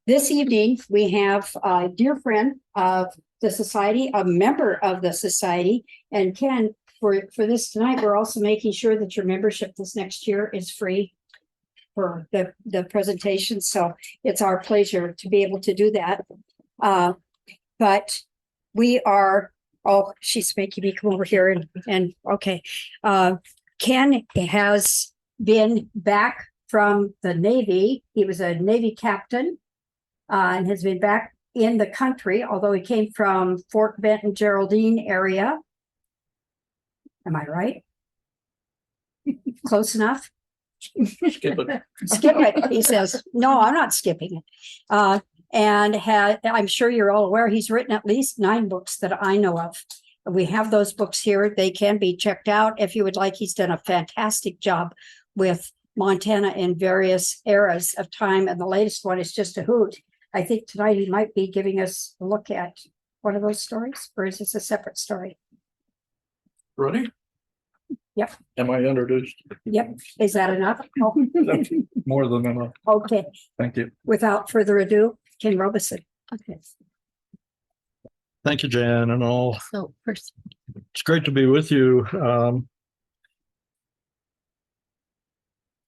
This evening, we have a dear friend of the society, a member of the society. And Ken, for this tonight, we're also making sure that your membership this next year is free for the presentation. So it's our pleasure to be able to do that. But we are, oh, she's making me come over here and okay. Ken has been back from the Navy. He was a Navy captain and has been back in the country, although he came from Fort Benton, Geraldine area. Am I right? Close enough? Skip it. Skip it, he says. No, I'm not skipping it. And I'm sure you're all aware, he's written at least 9 books that I know of. We have those books here. They can be checked out if you would like. He's done a fantastic job with Montana in various eras of time. And the latest one is just a hoot. I think tonight he might be giving us a look at one of those stories, or is this a separate story? Ready? Yep. Am I introduced? Yep. Is that enough? Oh. That's more than enough. Okay. Thank you. Without further ado, Ken Robison. Okay. Thank you, Jan, and all. So first, It's great to be with you.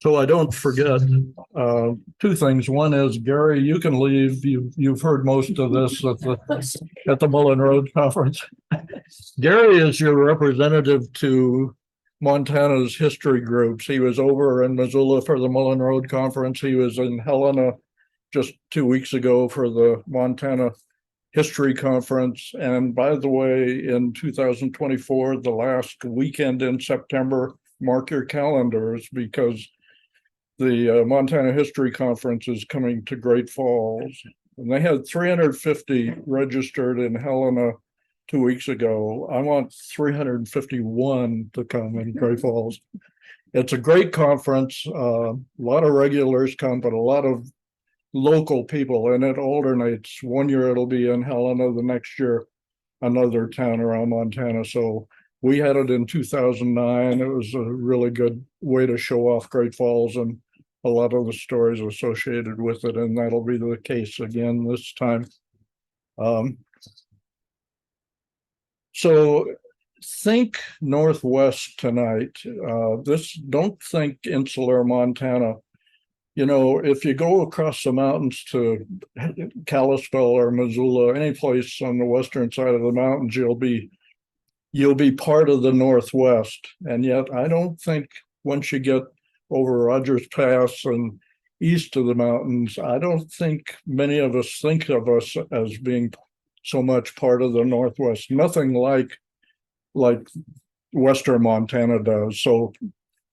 So I don't forget 2 things. One is, Gary, you can leave. You've heard most of this at the Mullen Road Conference. Gary is your representative to Montana's history groups. He was over in Missoula for the Mullen Road Conference. He was in Helena just 2 weeks ago for the Montana History Conference. And by the way, in 2024, the last weekend in September, mark your calendars, because the Montana History Conference is coming to Great Falls. And they had 350 registered in Helena 2 weeks ago. I want 351 to come in Great Falls. It's a great conference. A lot of regulars come, but a lot of local people, and it alternates. One year it'll be in Helena, the next year another town around Montana. So we had it in 2009. It was a really good way to show off Great Falls and a lot of the stories associated with it, and that'll be the case again this time. So think Northwest tonight. Don't think insular Montana. You know, if you go across the mountains to Kalispell or Missoula, any place on the western side of the mountains, you'll be part of the Northwest. And yet I don't think once you get over Rogers Pass and east of the mountains, I don't think many of us think of us as being so much part of the Northwest. Nothing like Western Montana does. So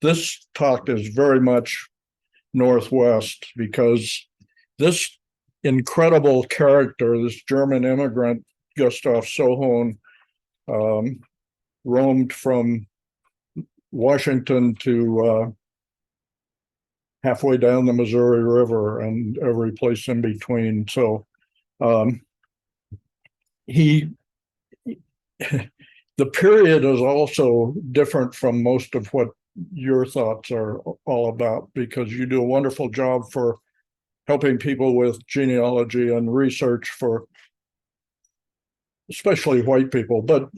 this talk is very much Northwest, because this incredible character, this German immigrant, Gustav Sohon, roamed from Washington to halfway down the Missouri River and every place in between. So the period is also different from most of what your thoughts are all about, because you do a wonderful job for helping people with genealogy and research for especially white people, but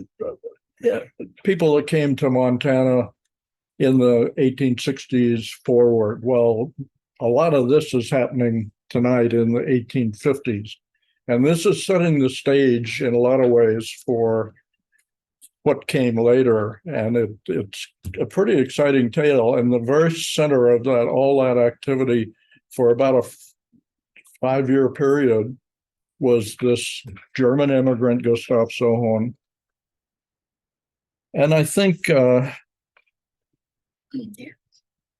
people that came to Montana in the 1860s forward. Well, a lot of this is happening tonight in the 1850s. And this is setting the stage in a lot of ways for what came later. And it's a pretty exciting tale. And the very center of that, all that activity for about a 5-year period, was this German immigrant, Gustav Sohon. And I think,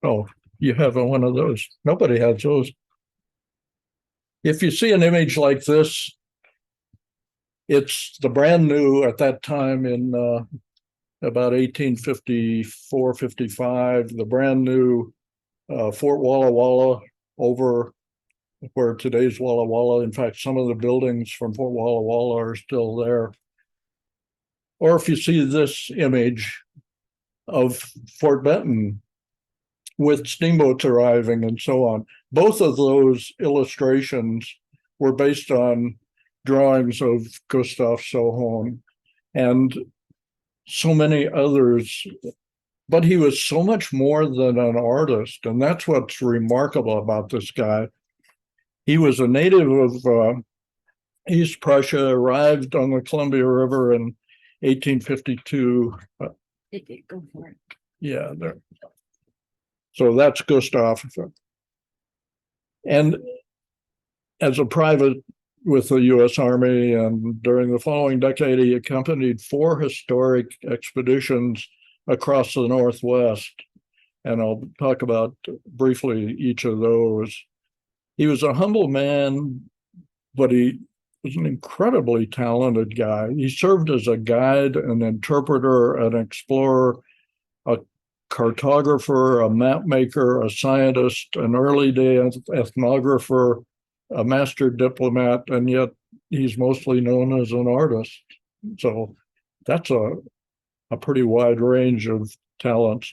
oh, you have one of those. Nobody has those. If you see an image like this, it's the brand new, at that time in about 1854, 55, the brand new Fort Walla Walla over where today's Walla Walla. In fact, some of the buildings from Fort Walla Walla are still there. Or if you see this image of Fort Benton with steamboats arriving and so on, both of those illustrations were based on drawings of Gustav Sohon and so many others. But he was so much more than an artist, and that's what's remarkable about this guy. He was a native of East Prussia, arrived on the Columbia River in 1852. Go for it. Yeah, there. So that's Gustav. And as a private with the U.S. Army, and during the following decade, he accompanied 4 historic expeditions across the Northwest. And I'll talk about briefly each of those. He was a humble man, but he was an incredibly talented guy. He served as a guide, an interpreter, an explorer, a cartographer, a map maker, a scientist, an early day ethnographer, a master diplomat, and yet he's mostly known as an artist. So that's a pretty wide range of talents.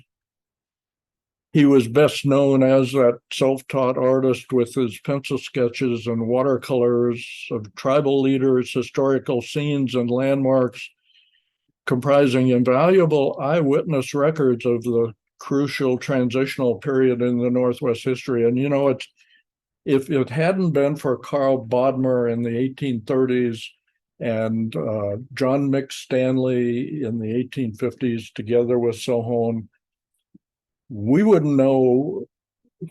He was best known as that self-taught artist with his pencil sketches and watercolors of tribal leaders, historical scenes, and landmarks, comprising invaluable eyewitness records of the crucial transitional period in the Northwest history. And, you know, if it hadn't been for Carl Bodmer in the 1830s and John Mick Stanley in the 1850s, together with Sohon, we wouldn't know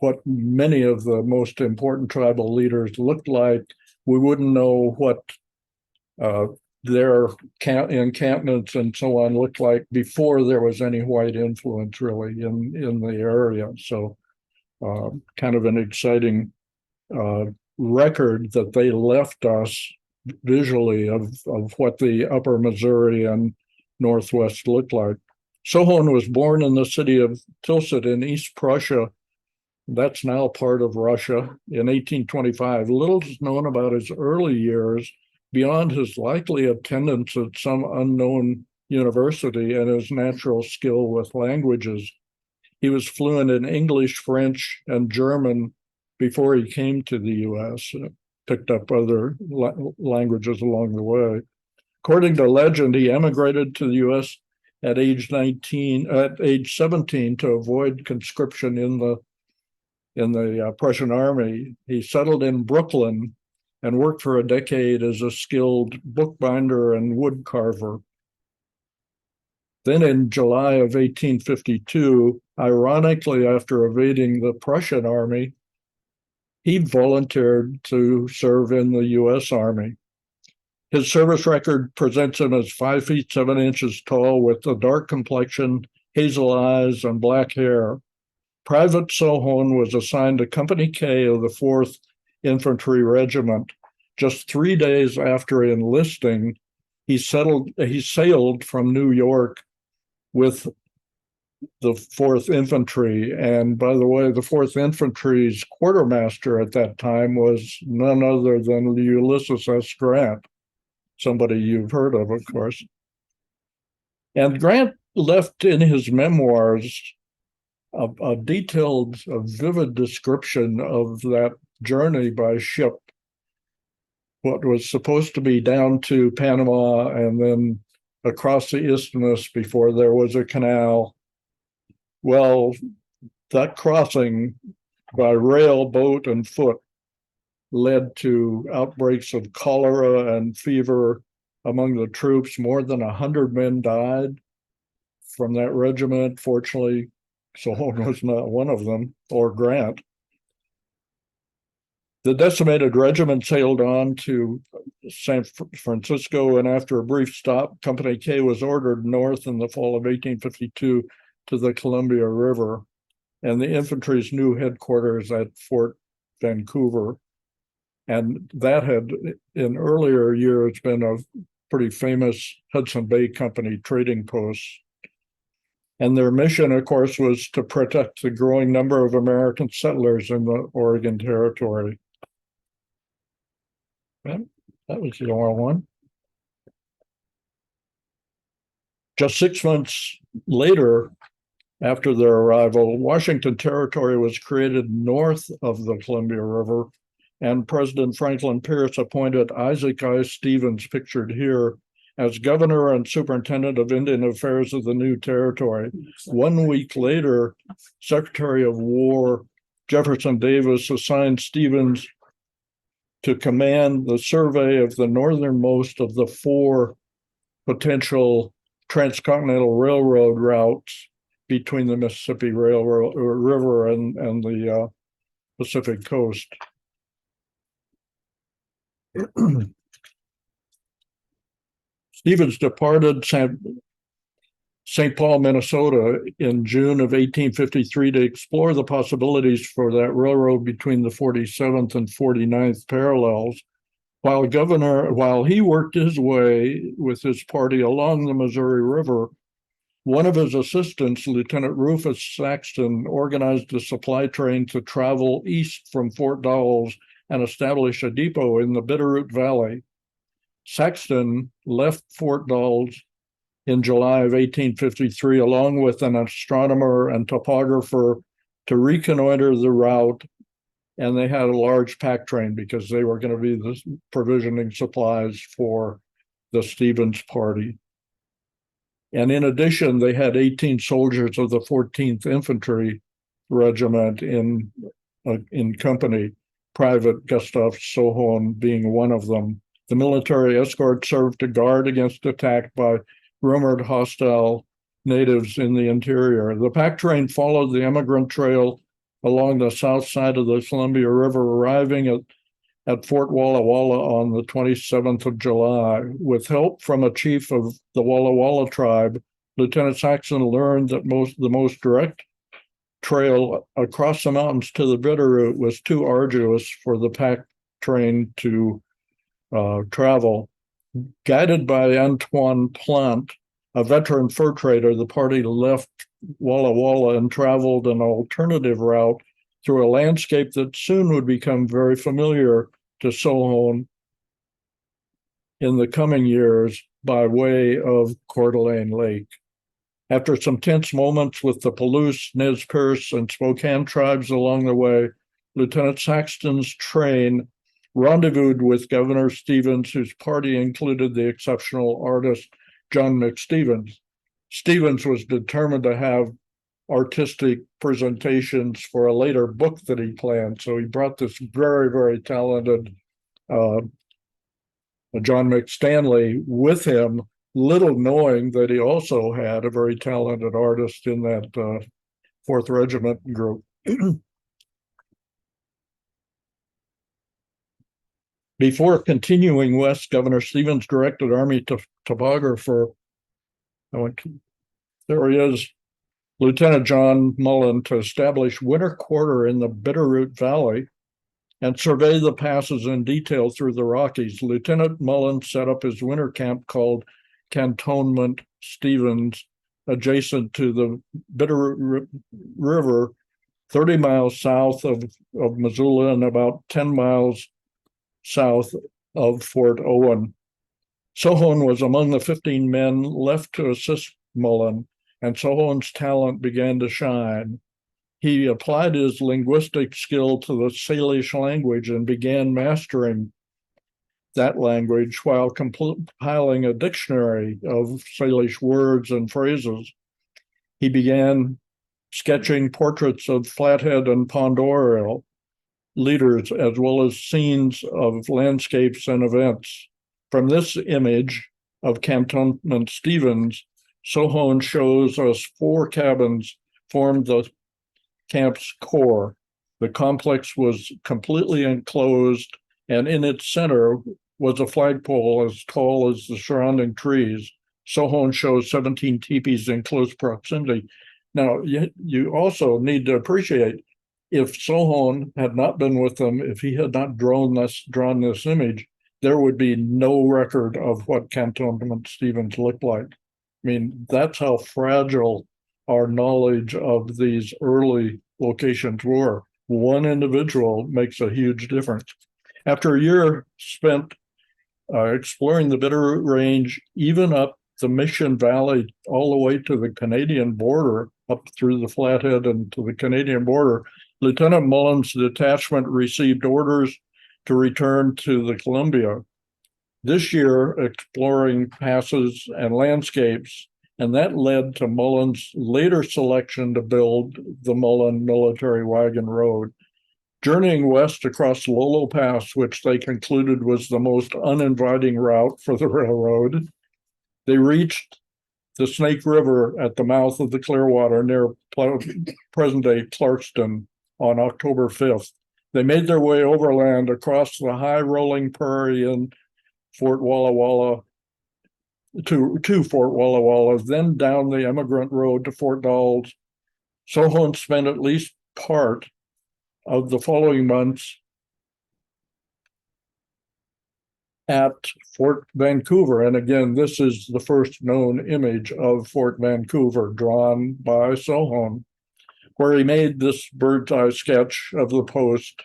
what many of the most important tribal leaders looked like. We wouldn't know what their encampments and so on looked like before there was any white influence really in the area. So kind of an exciting record that they left us visually of what the upper Missouri and Northwest looked like. Sohon was born in the city of Tilsit in East Prussia. That's now part of Russia in 1825. Little is known about his early years beyond his likely attendance at some unknown university and his natural skill with languages. He was fluent in English, French, and German before he came to the U.S., picked up other languages along the way. According to legend, he emigrated to the U.S. at age 17 to avoid conscription in the Prussian army. He settled in Brooklyn and worked for a decade as a skilled bookbinder and wood carver. Then in July of 1852, ironically, after evading the Prussian army, he volunteered to serve in the U.S. Army. His service record presents him as 5 feet 7 inches tall with a dark complexion, hazel eyes, and black hair. Private Sohon was assigned to Company K of the 4th Infantry Regiment. Just 3 days after enlisting, he sailed from New York with the 4th Infantry. And by the way, the 4th Infantry's quartermaster at that time was none other than Ulysses S. Grant, somebody you've heard of course. And Grant left in his memoirs a detailed, a vivid description of that journey by ship, what was supposed to be down to Panama and then across the isthmus before there was a canal. Well, that crossing by rail, boat, and foot led to outbreaks of cholera and fever among the troops. More than 100 men died from that regiment. Fortunately, Sohon was not one of them, or Grant. The decimated regiment sailed on to San Francisco, and after a brief stop, Company K was ordered north in the fall of 1852 to the Columbia River, and the infantry's new headquarters at Fort Vancouver. And that had, in earlier years, been a pretty famous Hudson Bay Company trading post. And their mission, of course, was to protect the growing number of American settlers in the Oregon Territory. Well, that was the wrong one. Just 6 months later, after their arrival, Washington Territory was created north of the Columbia River, and President Franklin Pierce appointed Isaac I. Stevens, pictured here, as governor and superintendent of Indian Affairs of the new territory. 1 week later, Secretary of War Jefferson Davis assigned Stevens to command the survey of the northernmost of the 4 potential transcontinental railroad routes between the Mississippi River and the Pacific coast. Stevens departed St. Paul, Minnesota in June of 1853 to explore the possibilities for that railroad between the 47th and 49th parallels. While he worked his way with his party along the Missouri River, one of his assistants, Lieutenant Rufus Saxton, organized a supply train to travel east from Fort Dawes and establish a depot in the Bitterroot Valley. Saxton left Fort Dawes in July of 1853, along with an astronomer and topographer, to reconnoiter the route, and they had a large pack train because they were going to be the provisioning supplies for the Stevens party. And in addition, they had 18 soldiers of the 14th Infantry Regiment in company, Private Gustav Sohon being one of them. The military escort served to guard against attack by rumored hostile natives in the interior. The pack train followed the emigrant trail along the south side of the Columbia River, arriving at Fort Walla Walla on the 27th of July. With help from a chief of the Walla Walla tribe, Lieutenant Saxton learned that the most direct trail across the mountains to the Bitterroot was too arduous for the pack train to travel. Guided by Antoine Plant, a veteran fur trader, the party left Walla Walla and traveled an alternative route through a landscape that soon would become very familiar to Sohon in the coming years by way of Coeur d'Alene Lake. After some tense moments with the Palouse, Nez Perce, and Spokane tribes along the way, Lieutenant Saxton's train rendezvoused with Governor Stevens, whose party included the exceptional artist John McStevens. Stevens was determined to have artistic presentations for a later book that he planned. So he brought this very, very talented John McStanley with him, little knowing that he also had a very talented artist in that 4th Regiment group. Before continuing west, Governor Stevens directed Army topographer, there he is, Lieutenant John Mullen, to establish winter quarter in the Bitterroot Valley and survey the passes in detail through the Rockies. Lieutenant Mullen set up his winter camp called Cantonment Stevens, adjacent to the Bitterroot River, 30 miles south of Missoula and about 10 miles south of Fort Owen. Sohon was among the 15 men left to assist Mullen, and Sohon's talent began to shine. He applied his linguistic skill to the Salish language and began mastering that language while compiling a dictionary of Salish words and phrases. He began sketching portraits of Flathead and Pond Oreille leaders, as well as scenes of landscapes and events. From this image of Cantonment Stevens, Sohon shows us 4 cabins formed the camp's core. The complex was completely enclosed, and in its center was a flagpole as tall as the surrounding trees. Sohon shows 17 teepees in close proximity. Now, you also need to appreciate, if Sohon had not been with them, if he had not drawn this image, there would be no record of what Cantonment Stevens looked like. I mean, that's how fragile our knowledge of these early locations were. One individual makes a huge difference. After a year spent exploring the Bitterroot Range, even up the Mission Valley, all the way to the Canadian border, up through the Flathead and to the Canadian border, Lieutenant Mullen's detachment received orders to return to the Columbia, this year exploring passes and landscapes, and that led to Mullen's later selection to build the Mullen Military Wagon Road. Journeying west across Lolo Pass, which they concluded was the most uninviting route for the railroad, they reached the Snake River at the mouth of the Clearwater near present-day Clarkston on October 5th. They made their way overland across the high rolling prairie in Fort Walla Walla to Fort Walla Walla, then down the Emigrant Road to Fort Dalles. Sohon spent at least part of the following months at Fort Vancouver. And again, this is the first known image of Fort Vancouver drawn by Sohon, where he made this bird's eye sketch of the post.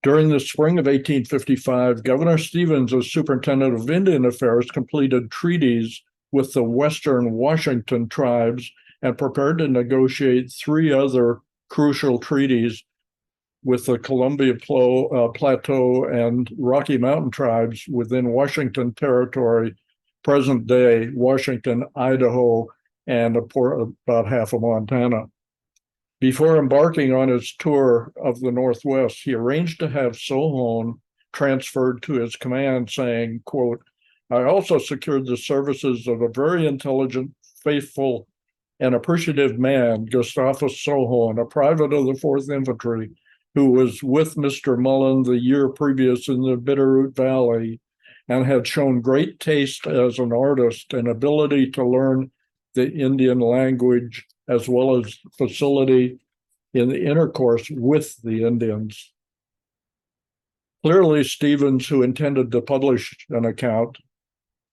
During the spring of 1855, Governor Stevens, as superintendent of Indian Affairs, completed treaties with the Western Washington tribes and prepared to negotiate 3 other crucial treaties with the Columbia Plateau and Rocky Mountain tribes within Washington Territory, present-day Washington, Idaho, and about half of Montana. Before embarking on his tour of the Northwest, he arranged to have Sohon transferred to his command, saying, quote, "I also secured the services of a very intelligent, faithful, and appreciative man, Gustav Sohon, a private of the 4th Infantry, who was with Mr. Mullen the year previous in the Bitterroot Valley and had shown great taste as an artist and ability to learn the Indian language, as well as facility in the intercourse with the Indians." Clearly, Stevens, who intended to publish an account,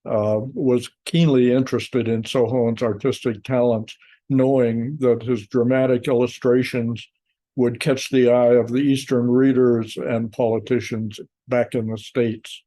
was keenly interested in Sohon's artistic talents, knowing that his dramatic illustrations would catch the eye of the Eastern readers and politicians back in the States.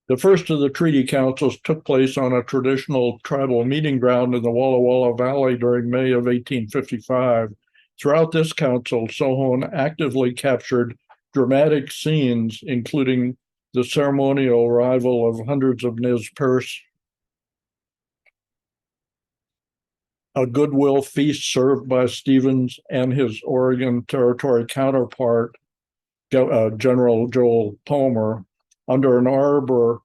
The first of the treaty councils took place on a traditional tribal meeting ground in the Walla Walla Valley during May of 1855. Throughout this council, Sohon actively captured dramatic scenes, including the ceremonial arrival of hundreds of Nez Perce, a goodwill feast served by Stevens and his Oregon Territory counterpart, General Joel Palmer, under an arbor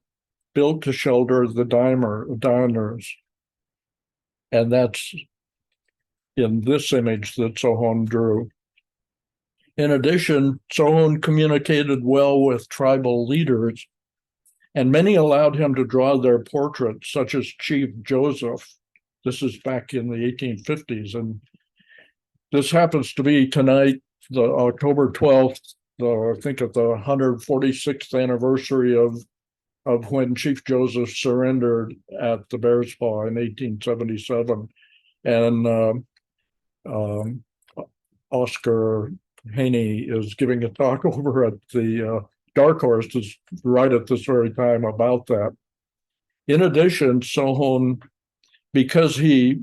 built to shelter the diners. And that's in this image that Sohon drew. In addition, Sohon communicated well with tribal leaders, and many allowed him to draw their portraits, such as Chief Joseph. This is back in the 1850s, and this happens to be tonight, the October 12th, I think at the 146th anniversary of when Chief Joseph surrendered at the Bear's Paw in 1877. And Oscar Haney is giving a talk over at the Dark Horse right at this very time about that. In addition, Sohon, because he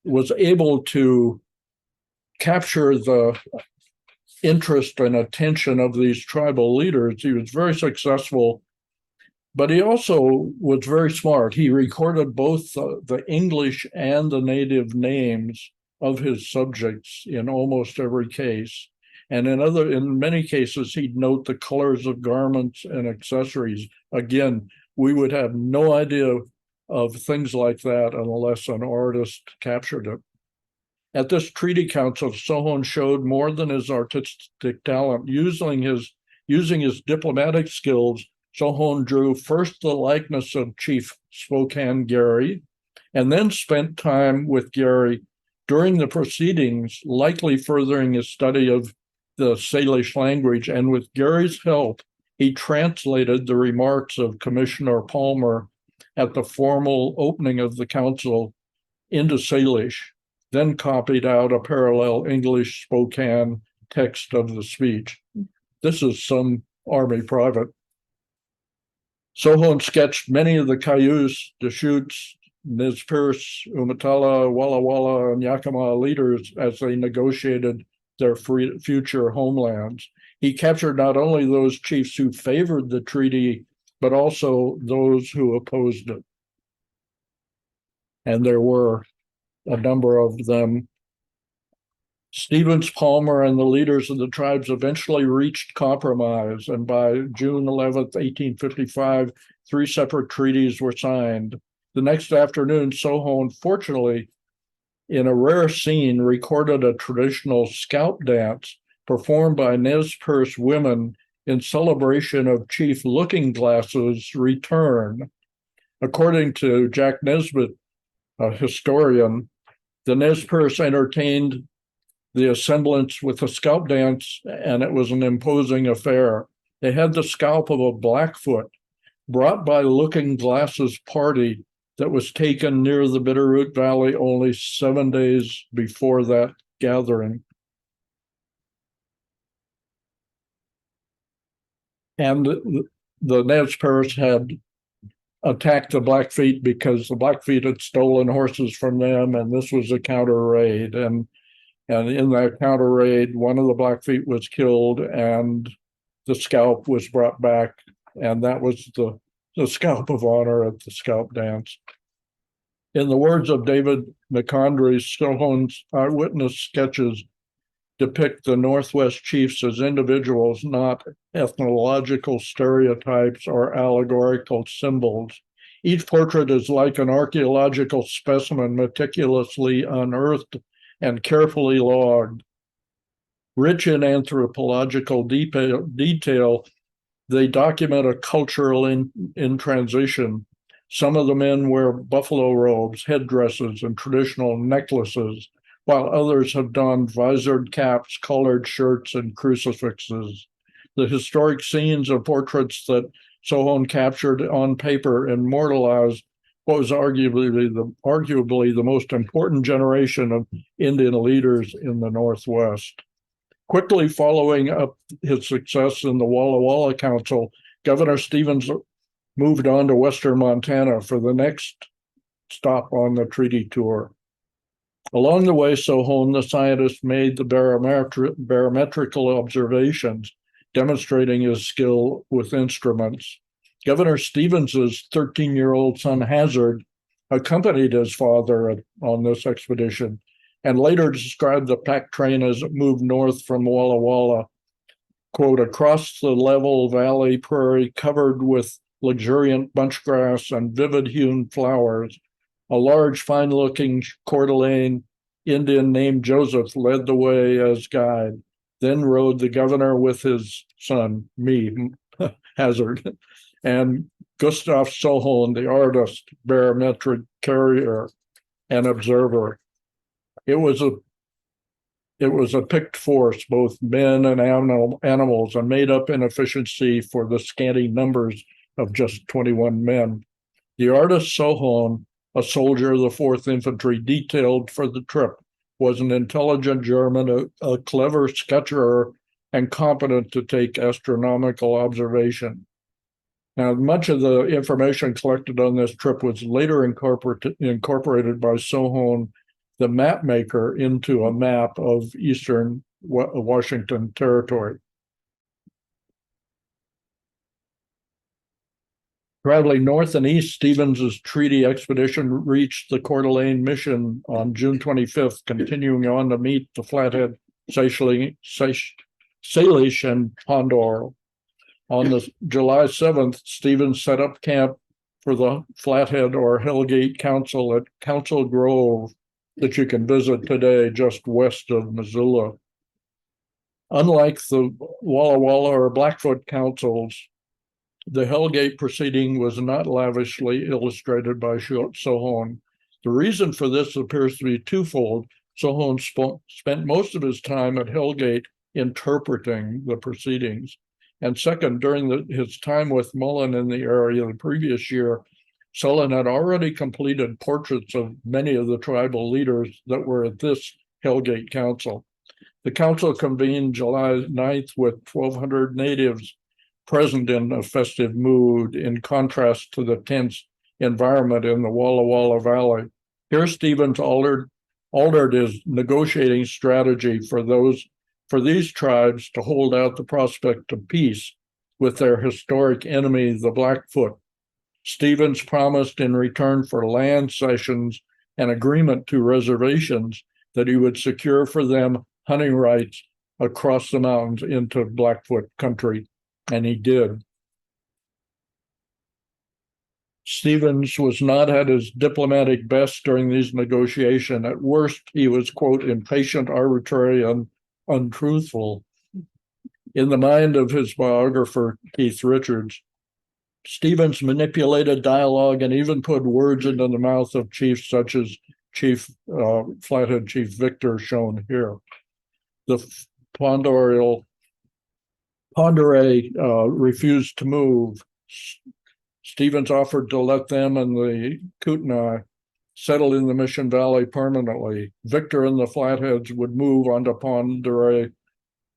was able to capture the interest and attention of these tribal leaders, he was very successful, but he also was very smart. He recorded both the English and the native names of his subjects in almost every case. And in many cases, he'd note the colors of garments and accessories. Again, we would have no idea of things like that unless an artist captured it. At this treaty council, Sohon showed more than his artistic talent. Using his diplomatic skills, Sohon drew first the likeness of Chief Spokane Gary, and then spent time with Gary during the proceedings, likely furthering his study of the Salish language. And with Gary's help, he translated the remarks of Commissioner Palmer at the formal opening of the council into Salish, then copied out a parallel English Spokane text of the speech. This is some Army private. Sohon sketched many of the Cayuse, Deschutes, Nez Perce, Umatilla, Walla Walla, and Yakima leaders as they negotiated their future homelands. He captured not only those chiefs who favored the treaty, but also those who opposed it. And there were a number of them. Stevens, Palmer, and the leaders of the tribes eventually reached compromise, and by June 11th, 1855, 3 separate treaties were signed. The next afternoon, Sohon, fortunately, in a rare scene, recorded a traditional scalp dance performed by Nez Perce women in celebration of Chief Looking Glass's return. According to Jack Nesbitt, a historian, the Nez Perce entertained the assemblance with a scalp dance, and it was an imposing affair. They had the scalp of a Blackfoot brought by Looking Glass's party that was taken near the Bitterroot Valley only 7 days before that gathering. And the Nez Perce had attacked the Blackfeet because the Blackfeet had stolen horses from them, and this was a counter raid. And in that counter raid, one of the Blackfeet was killed, and the scalp was brought back, and that was the scalp of honor at the scalp dance. In the words of David McCondry, Sohon's eyewitness sketches depict the Northwest chiefs as individuals, not ethnological stereotypes or allegorical symbols. Each portrait is like an archaeological specimen meticulously unearthed and carefully logged. Rich in anthropological detail, they document a cultural in transition. Some of the men wear buffalo robes, headdresses, and traditional necklaces, while others have donned visored caps, colored shirts, and crucifixes. The historic scenes and portraits that Sohon captured on paper immortalized what was arguably the most important generation of Indian leaders in the Northwest. Quickly following up his success in the Walla Walla Council, Governor Stevens moved on to Western Montana for the next stop on the treaty tour. Along the way, Sohon, the scientist, made the barometrical observations, demonstrating his skill with instruments. Governor Stevens's 13-year-old son Hazard accompanied his father on this expedition, and later described the pack train as it moved north from Walla Walla, quote, across the level valley prairie covered with luxuriant bunch grass and vivid hued flowers. A large, fine-looking Coeur d'Alene Indian named Joseph led the way as guide. Then rode the governor with his son, me, Hazard, and Gustav Sohon, the artist, barometric carrier, and observer. It was a picked force, both men and animals, and made up in efficiency for the scanty numbers of just 21 men. The artist Sohon, a soldier of the 4th Infantry detailed for the trip, was an intelligent German, a clever sketcher, and competent to take astronomical observation. Now, much of the information collected on this trip was later incorporated by Sohon, the map maker, into a map of eastern Washington Territory. Traveling north and east, Stevens's treaty expedition reached the Coeur d'Alene Mission on June 25th, continuing on to meet the Flathead, Salish, and Pondor. On the July 7th, Stevens set up camp for the Flathead or Hellgate Council at Council Grove that you can visit today just west of Missoula. Unlike the Walla Walla or Blackfoot councils, the Hellgate proceeding was not lavishly illustrated by Sohon. The reason for this appears to be twofold. Sohon spent most of his time at Hellgate interpreting the proceedings. And second, during his time with Mullen in the area the previous year, Sullen had already completed portraits of many of the tribal leaders that were at this Hellgate Council. The council convened July 9th with 1,200 natives present in a festive mood, in contrast to the tense environment in the Walla Walla Valley. Here, Stevens altered his negotiating strategy for these tribes to hold out the prospect of peace with their historic enemy, the Blackfoot. Stevens promised in return for land cessions and agreement to reservations that he would secure for them hunting rights across the mountains into Blackfoot country, and he did. Stevens was not at his diplomatic best during these negotiations. At worst, he was, quote, impatient, arbitrary, and untruthful. In the mind of his biographer, Keith Richards, Stevens manipulated dialogue and even put words into the mouth of chiefs such as Flathead Chief Victor, shown here. The Ponderay refused to move. Stevens offered to let them and the Kootenai settle in the Mission Valley permanently. Victor and the Flatheads would move onto Ponderay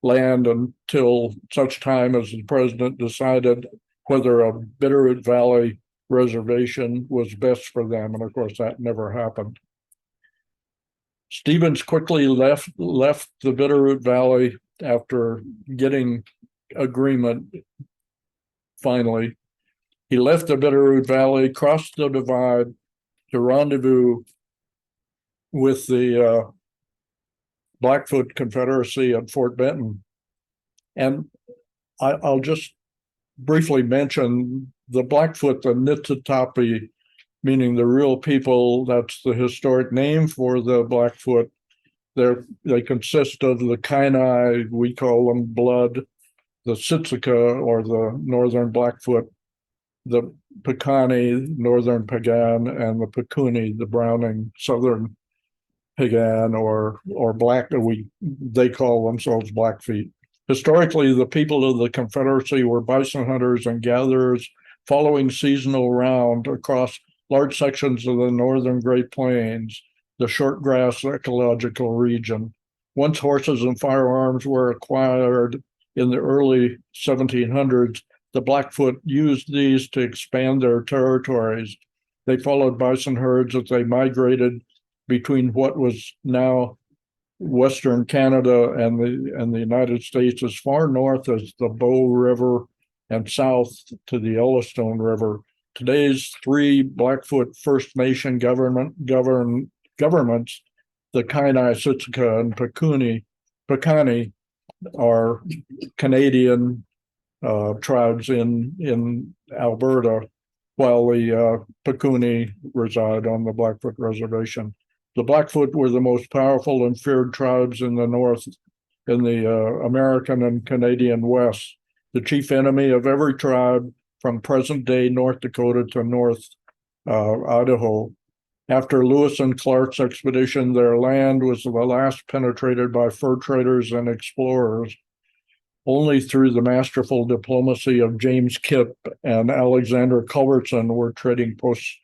land until such time as the president decided whether a Bitterroot Valley reservation was best for them. And of course, that never happened. Stevens quickly left the Bitterroot Valley after getting agreement finally. He left the Bitterroot Valley, crossed the divide to rendezvous with the Blackfoot Confederacy at Fort Benton. And I'll just briefly mention the Blackfoot, the Niitsitapi, meaning the real people. That's the historic name for the Blackfoot. They consist of the Kainai, we call them blood, the Siksika, or the Northern Blackfoot, the Piikani, Northern Pagan, and the Pikuni, the Browning, Southern Pagan, or Black. They call themselves Blackfeet. Historically, the people of the Confederacy were bison hunters and gatherers, following seasonal round across large sections of the northern Great Plains, the short grass ecological region. Once horses and firearms were acquired in the early 1700s, the Blackfoot used these to expand their territories. They followed bison herds as they migrated between what was now Western Canada and the United States as far north as the Bow River and south to the Yellowstone River. Today's three Blackfoot First Nation governments, the Kainai, Siksika, and Piikani, are Canadian tribes in Alberta, while the Pikuni reside on the Blackfoot Reservation. The Blackfoot were the most powerful and feared tribes in the North, in the American and Canadian West, the chief enemy of every tribe from present-day North Dakota to North Idaho. After Lewis and Clark's expedition, their land was the last penetrated by fur traders and explorers. Only through the masterful diplomacy of James Kipp and Alexander Culbertson were trading posts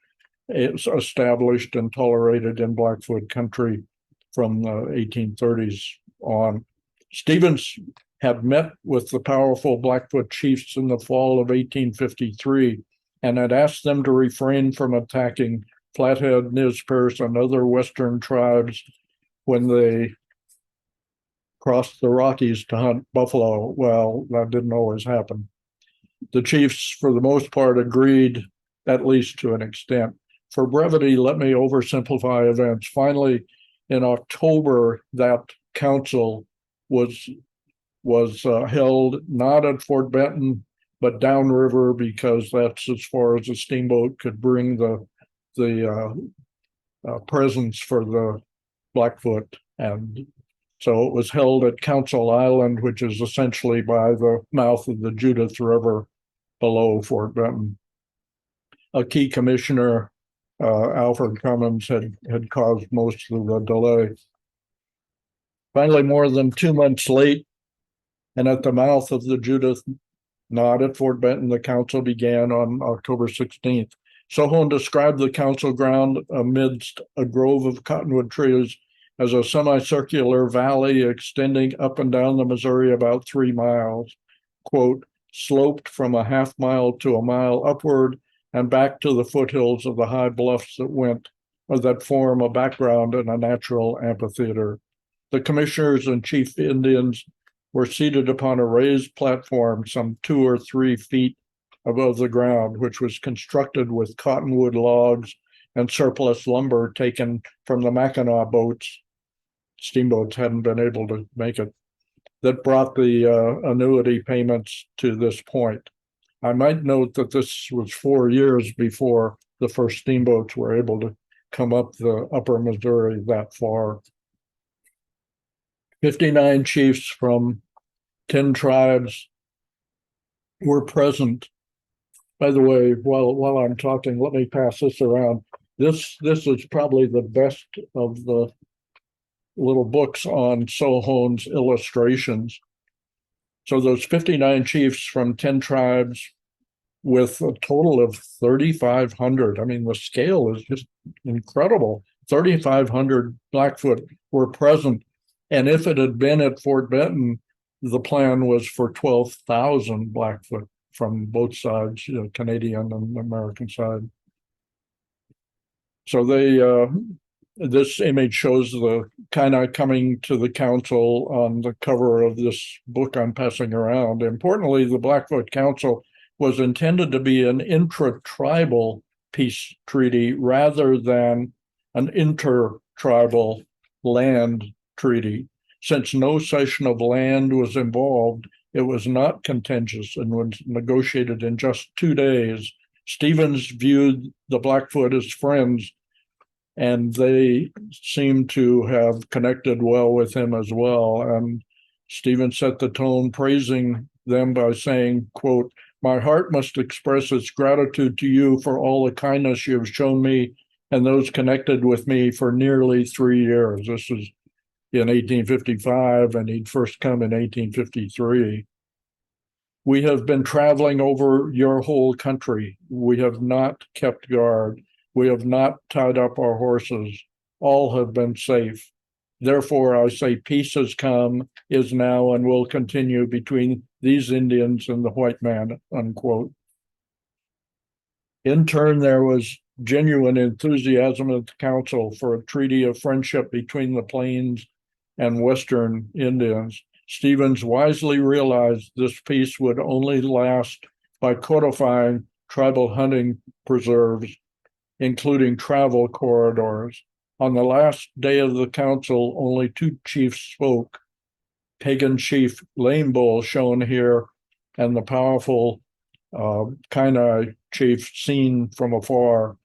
established and tolerated in Blackfoot country from the 1830s on. Stevens had met with the powerful Blackfoot chiefs in the fall of 1853 and had asked them to refrain from attacking Flathead, Nez and other Western tribes when they crossed the Rockies to hunt buffalo. Well, that didn't always happen. The chiefs, for the most part, agreed, at least to an extent. For brevity, let me oversimplify events. Finally, in October, that council was held not at Fort Benton, but downriver, because that's as far as a steamboat could bring the presents for the Blackfoot. And so it was held at Council Island, which is essentially by the mouth of the Judith River below Fort Benton. A key commissioner, Alfred Cummins, had caused most of the delay. Finally, more than 2 months late, and at the mouth of the Judith, not at Fort Benton, the council began on October 16th. Sohon described the council ground amidst a grove of cottonwood trees as a semicircular valley extending up and down the Missouri about 3 miles, quote, sloped from a half mile to a mile upward and back to the foothills of the high bluffs that form a background in a natural amphitheater. The commissioners and chief Indians were seated upon a raised platform some 2 or 3 feet above the ground, which was constructed with cottonwood logs and surplus lumber taken from the Mackinac boats. Steamboats hadn't been able to make it. That brought the annuity payments to this point. I might note that this was 4 years before the first steamboats were able to come up the upper Missouri that far. 59 chiefs from 10 tribes were present. By the way, while I'm talking, let me pass this around. This is probably the best of the little books on Sohon's illustrations. So those 59 chiefs from 10 tribes with a total of 3,500. I mean, the scale is just incredible. 3,500 Blackfoot were present. And if it had been at Fort Benton, the plan was for 12,000 Blackfoot from both sides, Canadian and American side. So this image shows the Kainai coming to the council on the cover of this book I'm passing around. Importantly, the Blackfoot Council was intended to be an intra-tribal peace treaty rather than an inter-tribal land treaty. Since no cession of land was involved, it was not contentious and was negotiated in just 2 days. Stevens viewed the Blackfoot as friends, and they seemed to have connected well with him as well. And Stevens set the tone, praising them by saying, quote, "My heart must express its gratitude to you for all the kindness you have shown me and those connected with me for nearly 3 years." This was in 1855, and he'd first come in 1853. "We have been traveling over your whole country. We have not kept guard. We have not tied up our horses. All have been safe. Therefore, I say peace has come, is now, and will continue between these Indians and the white man," unquote. In turn, there was genuine enthusiasm at the council for a treaty of friendship between the Plains and Western Indians. Stevens wisely realized this peace would only last by codifying tribal hunting preserves, including travel corridors. On the last day of the council, only 2 chiefs spoke. Pagan chief Lame Bull, shown here, and the powerful Kainai chief, seen from afar.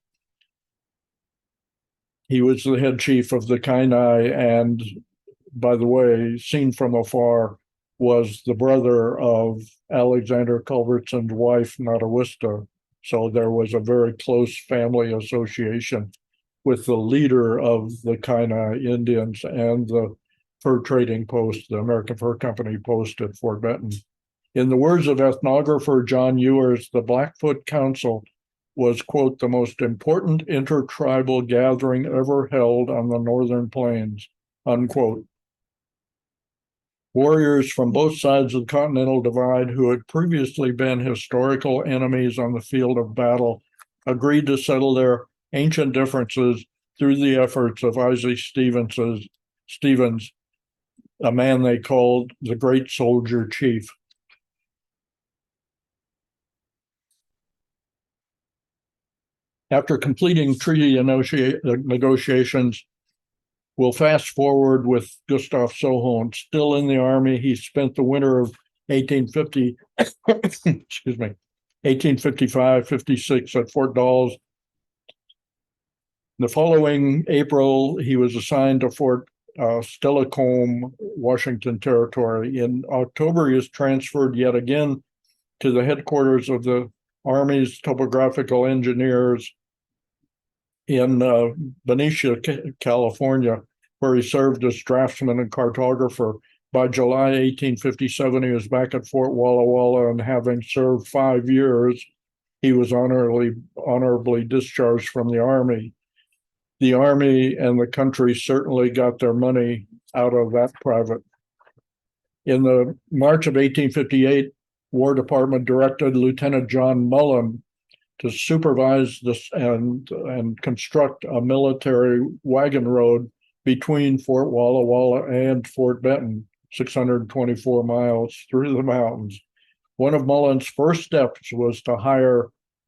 He was the head chief of the Kainai, and by the way, seen from afar, was the brother of Alexander Culbertson's wife, Nottawista. So there was a very close family association with the leader of the Kainai Indians and the fur trading post, the American Fur Company post at Fort Benton. In the words of ethnographer John Ewers, the Blackfoot Council was, quote, "the most important intertribal gathering ever held on the Northern Plains," unquote. Warriors from both sides of the Continental Divide, who had previously been historical enemies on the field of battle, agreed to settle their ancient differences through the efforts of Isaac Stevens, a man they called the Great Soldier Chief. After completing treaty negotiations, we'll fast forward with Gustav Sohon. Still in the Army, he spent the winter of 1855-56 at Fort Dalles. The following April, he was assigned to Fort Steilacoom, Washington Territory. In October, he was transferred yet again to the headquarters of the Army's topographical engineers in Benicia, California, where he served as draftsman and cartographer. By July 1857, he was back at Fort Walla Walla, and having served 5 years, he was honorably discharged from the Army. The Army and the country certainly got their money out of that private. In the March of 1858, War Department directed Lieutenant John Mullen to supervise this and construct a military wagon road between Fort Walla Walla and Fort Benton, 624 miles through the mountains. One of Mullen's first steps was to hire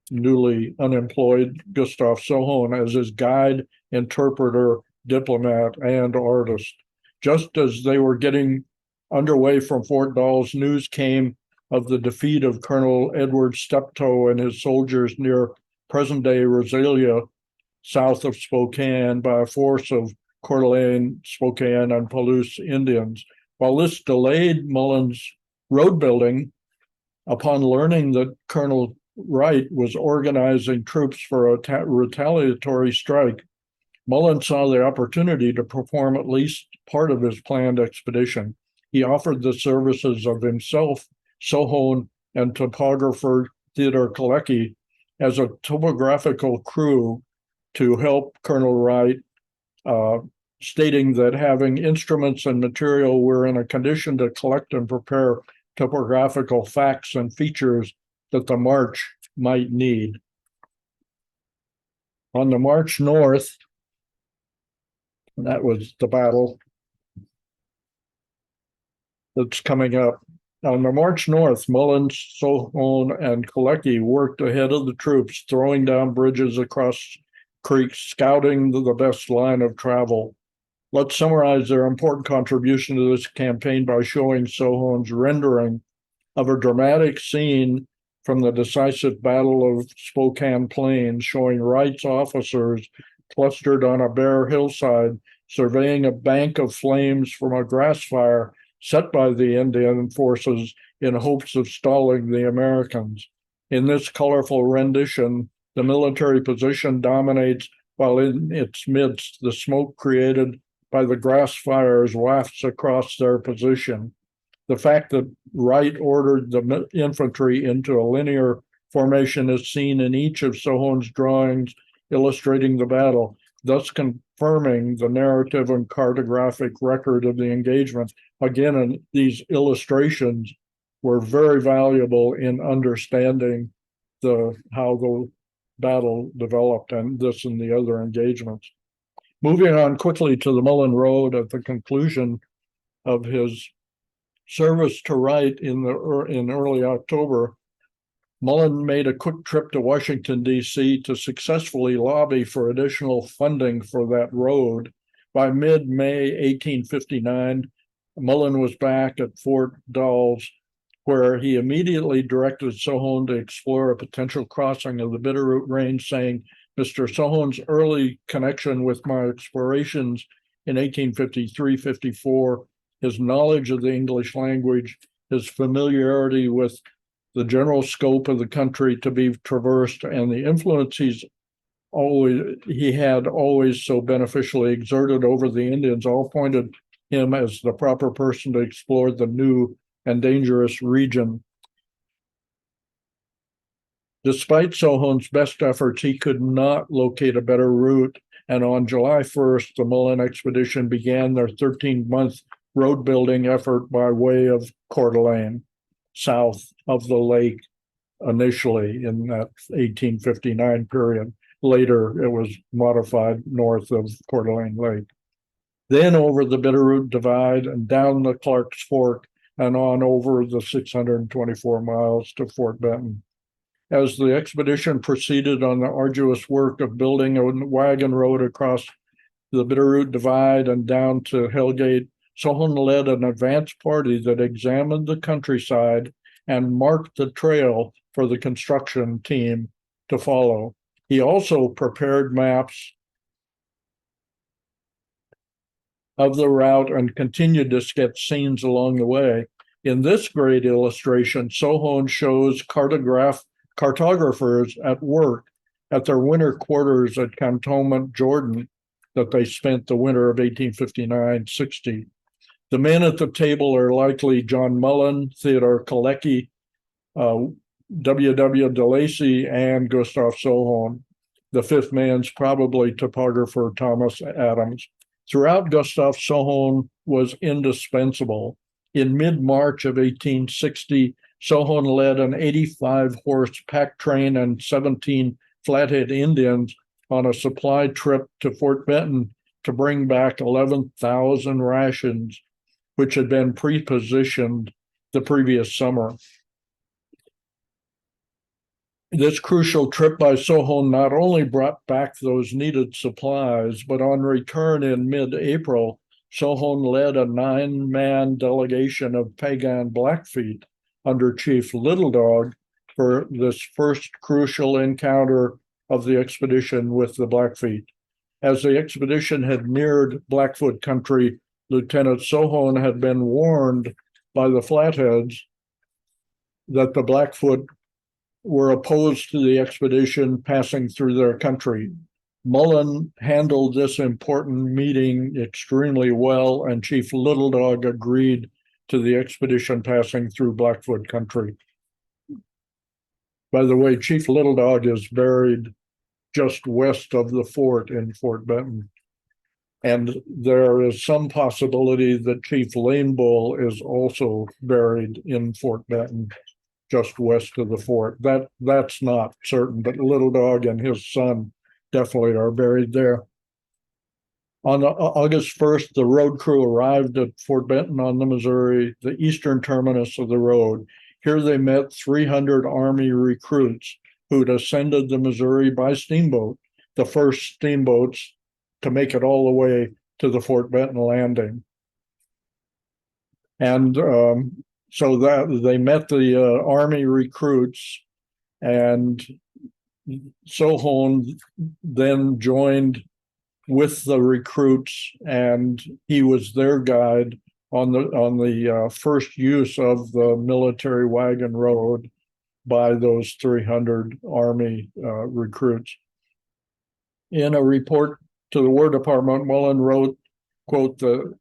newly unemployed Gustav Sohon as his guide, interpreter, diplomat, and artist. Just as they were getting underway from Fort Dawes, news came of the defeat of Colonel Edward Steptoe and his soldiers near present-day Rosalia, south of Spokane, by a force of Coeur d'Alene, Spokane, and Palouse Indians. While this delayed Mullen's road building, upon learning that Colonel Wright was organizing troops for a retaliatory strike, Mullen saw the opportunity to perform at least part of his planned expedition. He offered the services of himself, Sohon, and topographer Theodore Kalecki as a topographical crew to help Colonel Wright, stating that having instruments and material were in a condition to collect and prepare topographical facts and features that the march might need. On the march north, that was the battle that's coming up. On the march north, Mullen, Sohon, and Kalecki worked ahead of the troops, throwing down bridges across creeks, scouting the best line of travel. Let's summarize their important contribution to this campaign by showing Sohon's rendering of a dramatic scene from the decisive Battle of Spokane Plains, showing Wright's officers clustered on a bare hillside, surveying a bank of flames from a grass fire set by the Indian forces in hopes of stalling the Americans. In this colorful rendition, the military position dominates, while in its midst, the smoke created by the grass fires wafts across their position. The fact that Wright ordered the infantry into a linear formation is seen in each of Sohon's drawings illustrating the battle, thus confirming the narrative and cartographic record of the engagement. Again, these illustrations were very valuable in understanding how the battle developed and this and the other engagements. Moving on quickly to the Mullen Road at the conclusion of his service to Wright in early October, Mullen made a quick trip to Washington, D.C. to successfully lobby for additional funding for that road. By mid-May 1859, Mullen was back at Fort Dawes, where he immediately directed Sohon to explore a potential crossing of the Bitterroot Range, saying, "Mr. Sohon's early connection with my explorations in 1853-54, his knowledge of the English language, his familiarity with the general scope of the country to be traversed, and the influence he had always so beneficially exerted over the Indians all pointed him as the proper person to explore the new and dangerous region." Despite Sohon's best efforts, he could not locate a better route, and on July 1st, the Mullen expedition began their 13-month road building effort by way of Coeur d'Alene, south of the lake initially in that 1859 period. Later, it was modified north of Coeur d'Alene Lake. Then over the Bitterroot Divide and down the Clark's Fork and on over the 624 miles to Fort Benton. As the expedition proceeded on the arduous work of building a wagon road across the Bitterroot Divide and down to Hellgate, Sohon led an advance party that examined the countryside and marked the trail for the construction team to follow. He also prepared maps of the route and continued to sketch scenes along the way. In this great illustration, Sohon shows cartographers at work at their winter quarters at Cantonment, Jordan, that they spent the winter of 1859-60. The men at the table are likely John Mullen, Theodore Kalecki, W.W. DeLacy, and Gustav Sohon. The fifth man's probably topographer Thomas Adams. Throughout, Gustav Sohon was indispensable. In mid-March of 1860, Sohon led an 85-horse pack train and 17 Flathead Indians on a supply trip to Fort Benton to bring back 11,000 rations, which had been pre-positioned the previous summer. This crucial trip by Sohon not only brought back those needed supplies, but on return in mid-April, Sohon led a 9-man delegation of Pagan Blackfeet under Chief Little Dog for this first crucial encounter of the expedition with the Blackfeet. As the expedition had neared Blackfoot country, Lieutenant Sohon had been warned by the Flatheads that the Blackfoot were opposed to the expedition passing through their country. Mullen handled this important meeting extremely well, and Chief Little Dog agreed to the expedition passing through Blackfoot country. By the way, Chief Little Dog is buried just west of the fort in Fort Benton. And there is some possibility that Chief Lame Bull is also buried in Fort Benton, just west of the fort. That's not certain, but Little Dog and his son definitely are buried there. On August 1st, the road crew arrived at Fort Benton on the Missouri, the eastern terminus of the road. Here they met 300 Army recruits who'd ascended the Missouri by steamboat, the first steamboats to make it all the way to the Fort Benton landing. And so that they met the Army recruits, and Sohon then joined with the recruits, and he was their guide on the first use of the military wagon road by those 300 Army recruits. In a report to the War Department, Mullen wrote, quote, "The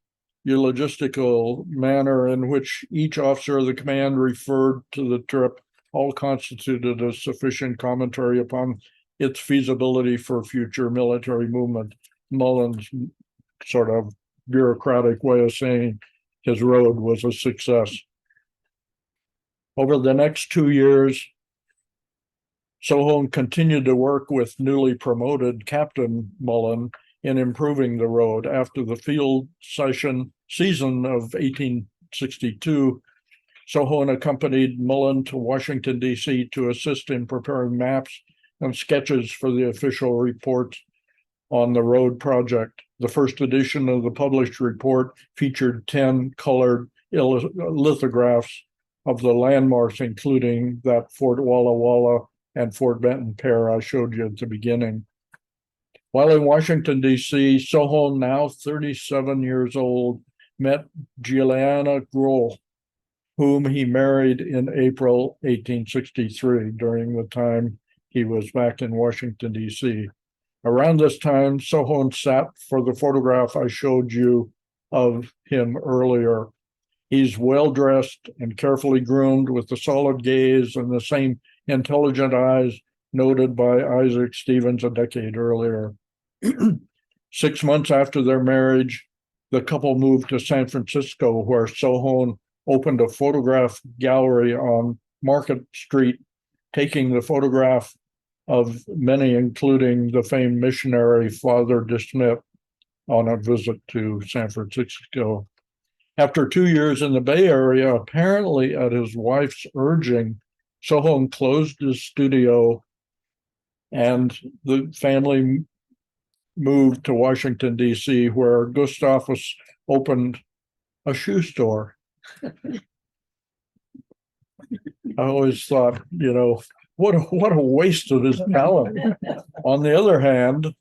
eulogistical manner in which each officer of the command referred to the trip all constituted a sufficient commentary upon its feasibility for future military movement." Mullen's sort of bureaucratic way of saying his road was a success. Over the next 2 years, Sohon continued to work with newly promoted Captain Mullen in improving the road. After the field season of 1862, Sohon accompanied Mullen to Washington, D.C. to assist in preparing maps and sketches for the official report on the road project. The first edition of the published report featured 10 colored lithographs of the landmarks, including that Fort Walla Walla and Fort Benton pair I showed you at the beginning. While in Washington, D.C., Sohon, now 37 years old, met Juliana Grohl, whom he married in April 1863, during the time he was back in Washington, D.C. Around this time, Sohon sat for the photograph I showed you of him earlier. He's well-dressed and carefully groomed, with the solid gaze and the same intelligent eyes noted by Isaac Stevens a decade earlier. 6 months after their marriage, the couple moved to San Francisco, where Sohon opened a photograph gallery on Market Street, taking the photograph of many, including the famed missionary Father DeSmit, on a visit to San Francisco. After 2 years in the Bay Area, apparently at his wife's urging, Sohon closed his studio and the family moved to Washington, D.C., where Gustav opened a shoe store. I always thought, what a waste of his talent. On the other hand,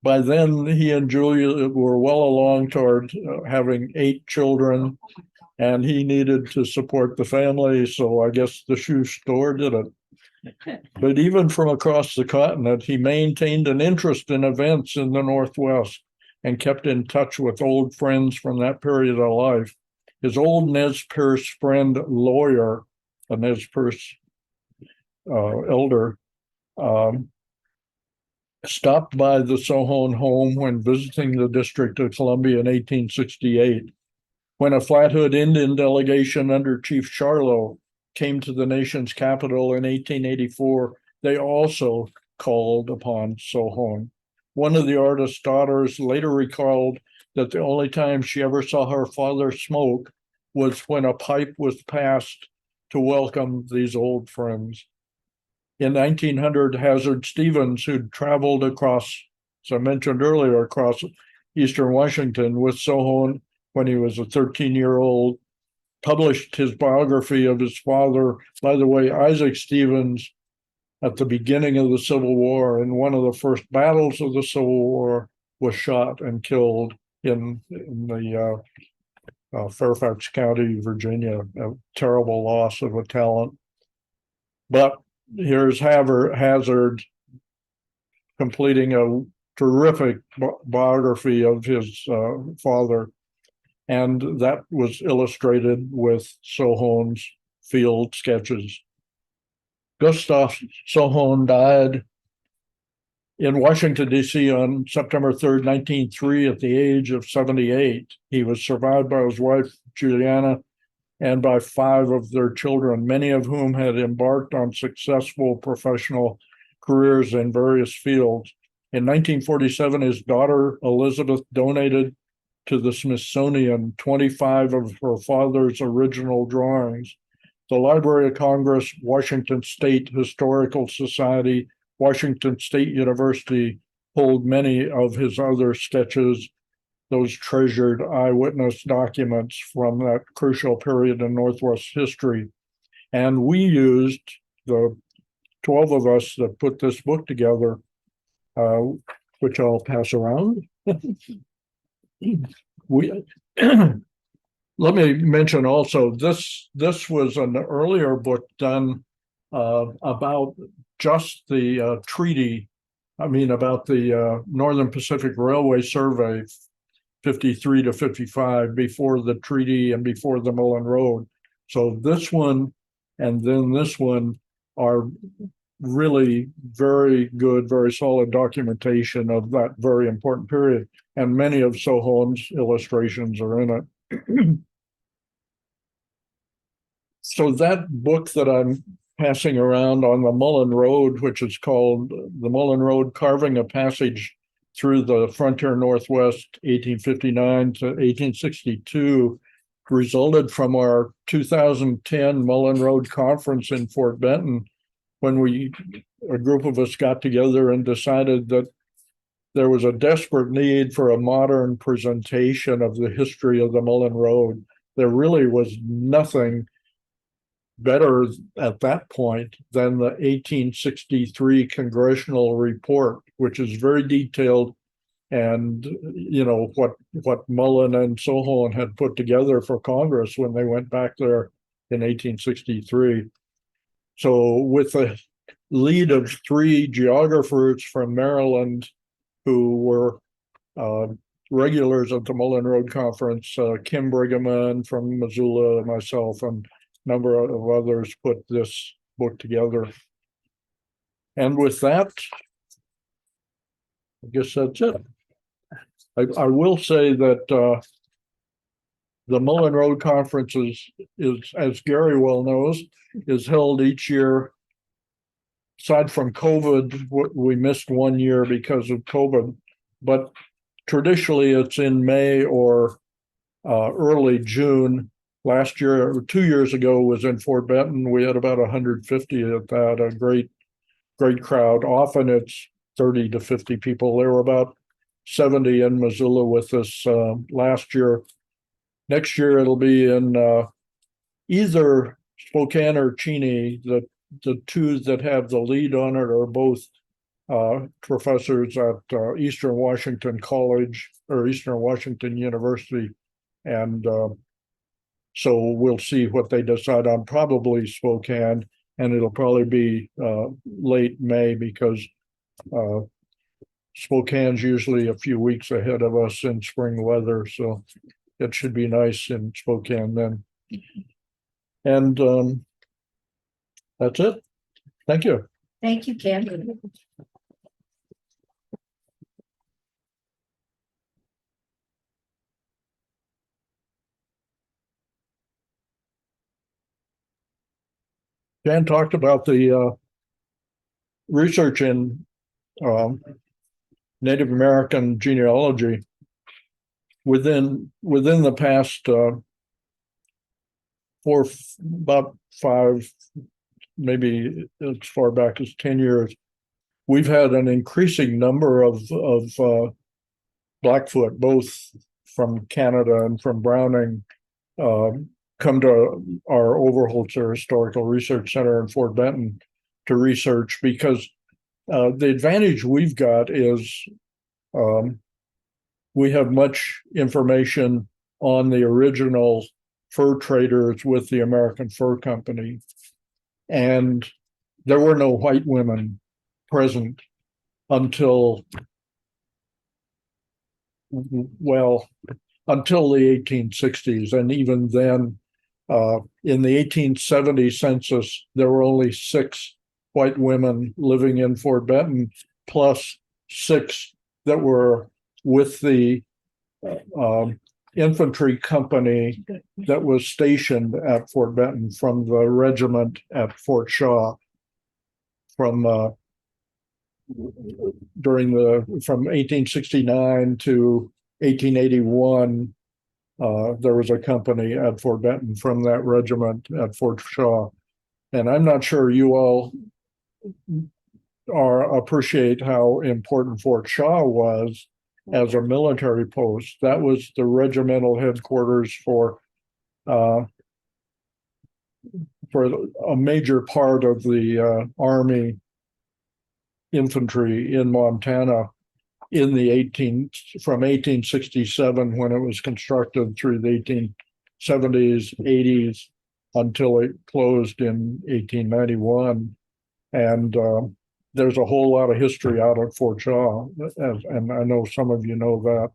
by then he and Julia were well along toward having 8 children, and he needed to support the family, so I guess the shoe store did it. But even from across the continent, he maintained an interest in events in the Northwest and kept in touch with old friends from that period of life. His old Nez Perce friend, lawyer, a Nez Perce elder, stopped by the Sohon home when visiting the District of Columbia in 1868, when a Flathead Indian delegation under Chief Charlo came to the nation's capital in 1884, they also called upon Sohon. One of the artist's daughters later recalled that the only time she ever saw her father smoke was when a pipe was passed to welcome these old friends. In 1900, Hazard Stevens, who'd traveled across, as I mentioned earlier, across eastern Washington with Sohon when he was a 13-year-old, published his biography of his father. By the way, Isaac Stevens, at the beginning of the Civil War, in one of the first battles of the Civil War, was shot and killed in the Fairfax County, Virginia. A terrible loss of a talent. But here's Hazard completing a terrific biography of his father, and that was illustrated with Sohon's field sketches. Gustav Sohon died in Washington, D.C. on September 3rd, 1903, at the age of 78. He was survived by his wife, Juliana, and by 5 of their children, many of whom had embarked on successful professional careers in various fields. In 1947, his daughter, Elizabeth, donated to the Smithsonian 25 of her father's original drawings. The Library of Congress, Washington State Historical Society, Washington State University hold many of his other sketches, those treasured eyewitness documents from that crucial period in Northwest history. And we used, the 12 of us that put this book together, which I'll pass around. Let me mention also, this was an earlier book done about just the treaty, about the Northern Pacific Railway Survey, 53 to 55, before the treaty and before the Mullen Road. So this one and then this one are really very good, very solid documentation of that very important period. And many of Sohon's illustrations are in it. So that book that I'm passing around on the Mullen Road, which is called The Mullen Road, Carving a Passage Through the Frontier Northwest, 1859 to 1862, resulted from our 2010 Mullen Road Conference in Fort Benton, when a group of us got together and decided that there was a desperate need for a modern presentation of the history of the Mullen Road. There really was nothing better at that point than the 1863 congressional report, which is very detailed, and what Mullen and Sohon had put together for Congress when they went back there in 1863. So with the lead of 3 geographers from Maryland who were regulars at the Mullen Road Conference, Kim Brigham from Missoula, myself, and number of others put this book together. And with that, I guess that's it. I will say that the Mullen Road Conference is, as Gary well knows, is held each year. Aside from COVID, we missed 1 year because of COVID, but traditionally it's in May or early June. Last year, 2 years ago, was in Fort Benton. We had about 150 at that, a great crowd. Often it's 30 to 50 people. There were about 70 in Missoula with us last year. Next year, it'll be in either Spokane or Cheney. The 2 that have the lead on it are both professors at Eastern Washington College or Eastern Washington University. And so we'll see what they decide on, probably Spokane, and it'll probably be late May because Spokane's usually a few weeks ahead of us in spring weather. So it should be nice in Spokane then. And that's it. Thank you. Thank you, Ken. Jan talked about the research in Native American genealogy. Within the past about 5, maybe as far back as 10 years, we've had an increasing number of Blackfoot, both from Canada and from Browning, come to our Overholser Historical Research Center in Fort Benton to research, because the advantage we've got is we have much information on the original fur traders with the American Fur Company. And there were no white women present until, well, until the 1860s. And even then, in the 1870 census, there were only 6 white women living in Fort Benton, plus 6 that were with the infantry company that was stationed at Fort Benton from the regiment at Fort Shaw from 1869 to 1881. There was a company at Fort Benton from that regiment at Fort Shaw. And I'm not sure you all appreciate how important Fort Shaw was as a military post. That was the regimental headquarters for a major part of the Army infantry in Montana in from 1867, when it was constructed, through the 1870s, 80s, until it closed in 1891. And there's a whole lot of history out at Fort Shaw, and I know some of you know that.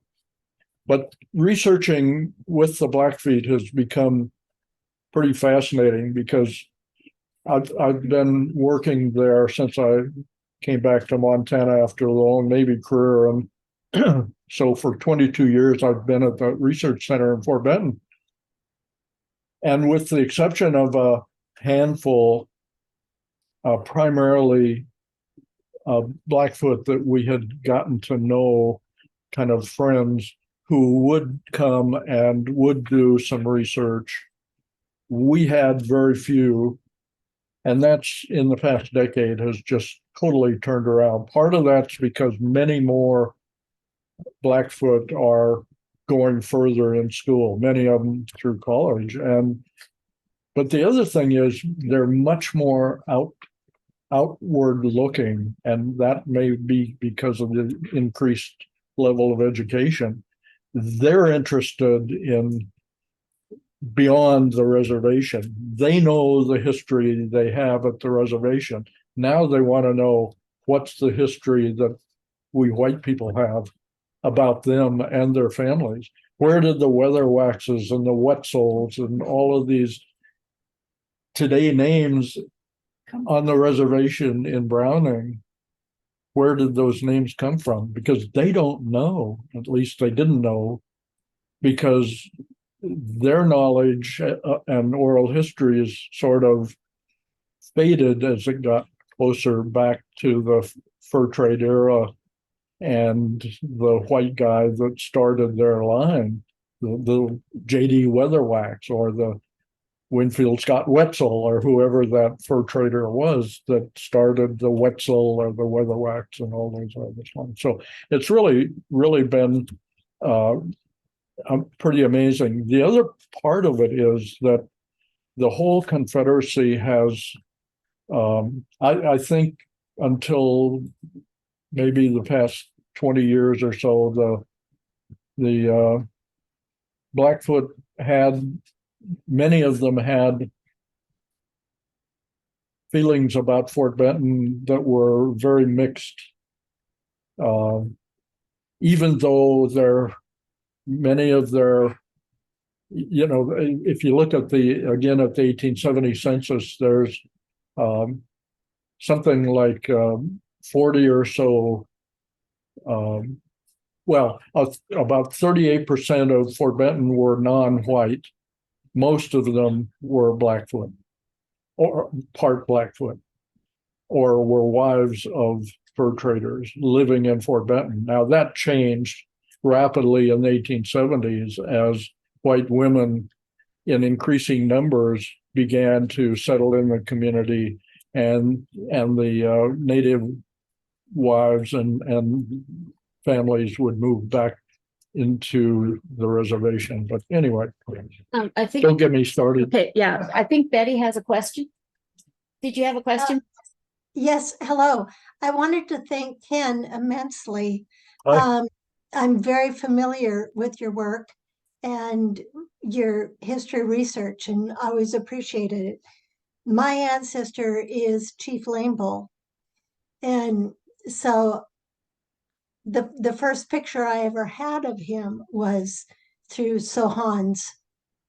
But researching with the Blackfeet has become pretty fascinating, because I've been working there since I came back to Montana after a long Navy career. And so for 22 years, I've been at the research center in Fort Benton. And with the exception of a handful, primarily Blackfoot that we had gotten to know, kind of friends who would come and would do some research, we had very few. And that's, in the past decade, has just totally turned around. Part of that's because many more Blackfoot are going further in school, many of them through college. But the other thing is they're much more outward looking, and that may be because of the increased level of education. They're interested in beyond the reservation. They know the history they have at the reservation. Now they want to know, what's the history that we white people have about them and their families? Where did the Weatherwaxes and the Wetzels and all of these today names on the reservation in Browning, where did those names come from? Because they don't know, at least they didn't know, because their knowledge and oral history is sort of faded as it got closer back to the fur trade era and the white guy that started their line, the J.D. Weatherwax or the Winfield Scott Wetzel or whoever that fur trader was that started the Wetzel or the Weatherwax and all those other ones. So it's really, really been pretty amazing. The other part of it is that the whole Confederacy has, I think, until maybe the past 20 years or so, the Blackfoot had, many of them had feelings about Fort Benton that were very mixed, even though many of their, if you look at the 1870 census, there's something like 40 or so, about 38% of Fort Benton were non-white. Most of them were Blackfoot. or part Blackfoot, or were wives of fur traders living in Fort Benton. Now that changed rapidly in the 1870s as white women in increasing numbers began to settle in the community, and the native wives and families would move back into the reservation. But anyway, I think, don't get me started. okay, yeah, I think Betty has a question. Did you have a question? Yes, hello. I wanted to thank Ken immensely. Hi. I'm very familiar with your work and your history research, and always appreciated it. My ancestor is Chief Lame Bull, and so the first picture I ever had of him was through Sohan's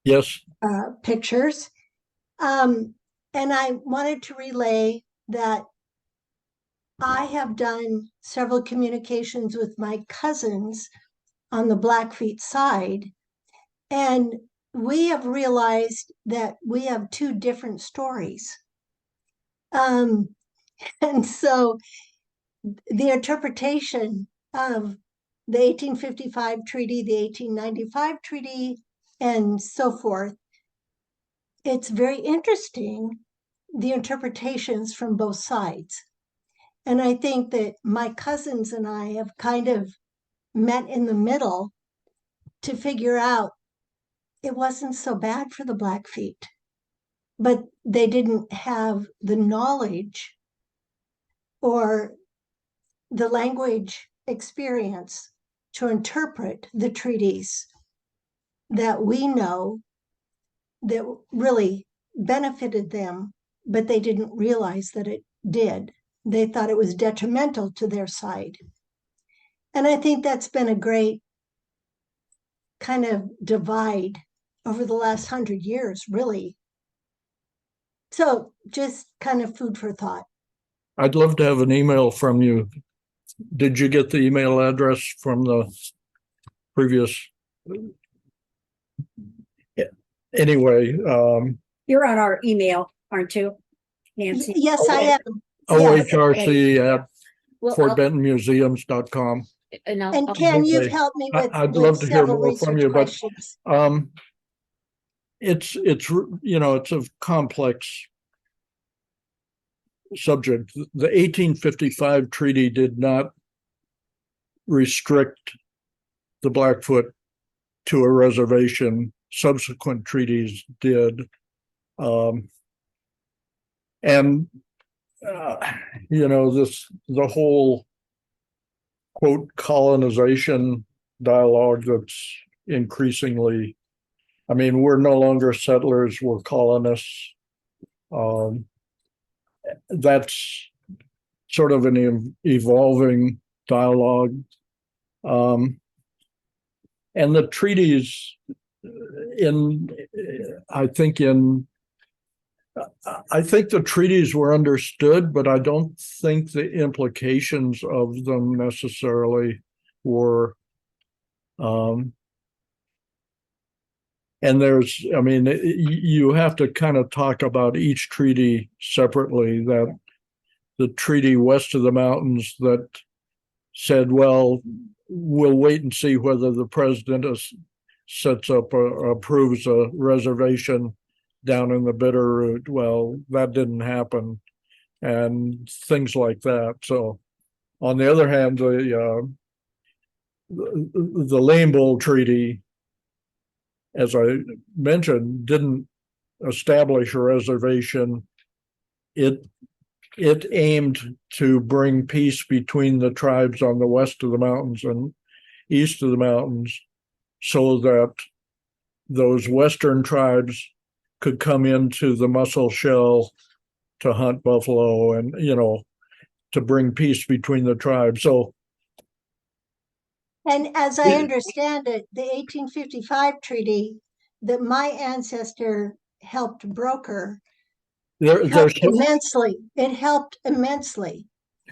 Yes. pictures. And I wanted to relay that I have done several communications with my cousins on the Blackfeet side, and we have realized that we have two different stories. And so the interpretation of the 1855 treaty, the 1895 treaty, and so forth, it's very interesting, the interpretations from both sides. And I think that my cousins and I have kind of met in the middle to figure out it wasn't so bad for the Blackfeet, but they didn't have the knowledge or the language experience to interpret the treaties that we know that really benefited them, but they didn't realize that it did. They thought it was detrimental to their side. And I think that's been a great kind of divide over the last 100 years, really. So just kind of food for thought. I'd love to have an email from you. Did you get the email address from the previous? Anyway, You're on our email, aren't you, Nancy? Yes, I am. Yes. OHRC at Well, FortBentonMuseums.com. and And Ken, Okay. you've helped me with, I'd with love to hear several more from research you, but questions. it's it's a complex subject. The 1855 treaty did not restrict the Blackfoot to a reservation. Subsequent treaties did. And the whole quote colonization dialogue that's increasingly, I mean, we're no longer settlers, we're colonists. That's sort of an evolving dialogue. And the treaties I think the treaties were understood, but I don't think the implications of them necessarily were. And you have to kind of talk about each treaty separately. That the treaty west of the mountains that said, well, we'll wait and see whether the president sets up or approves a reservation down in the Bitterroot. Well, that didn't happen, and things like that. So, on the other hand, the Lame Bull Treaty, as I mentioned, didn't establish a reservation. It aimed to bring peace between the tribes on the west of the mountains and east of the mountains, so that those western tribes could come into the Muscle Shell to hunt buffalo and, to bring peace between the tribes. So, And as I understand it, the 1855 treaty that my ancestor helped broker helped immensely. It helped immensely.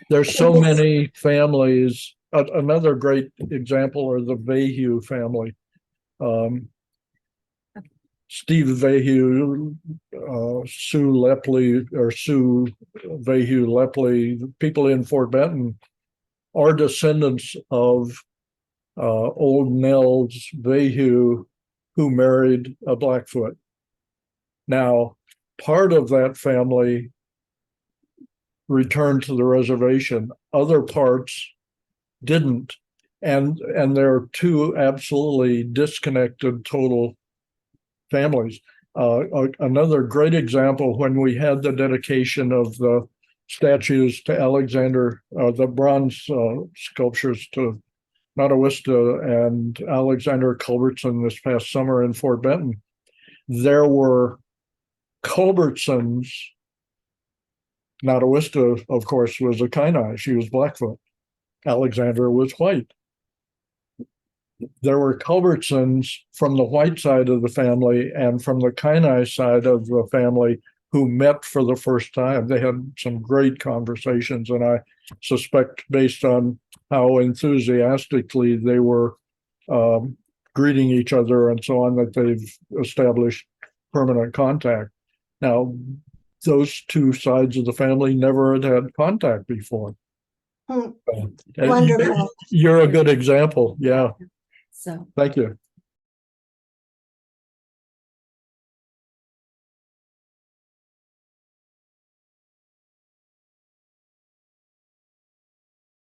There's so many families. Another great example are the Vahue family. Steve Vahue, Sue Lepley, or Sue Vahue Lepley, people in Fort Benton are descendants of old Nels Vahue, who married a Blackfoot. Now, part of that family returned to the reservation. Other parts didn't. And there are two absolutely disconnected total families. Another great example, when we had the dedication of the statues to Alexander, the bronze sculptures to Nottawista and Alexander Culbertson this past summer in Fort Benton, there were Culbertsons. Nottawista, of course, was a Kainai. She was Blackfoot. Alexander was white. There were Culbertsons from the white side of the family and from the Kainai side of the family who met for the first time. They had some great conversations, and I suspect, based on how enthusiastically they were greeting each other and so on, that they've established permanent contact. Now, those two sides of the family never had contact before. Wonderful. You're a good example. Yeah. So, Thank you.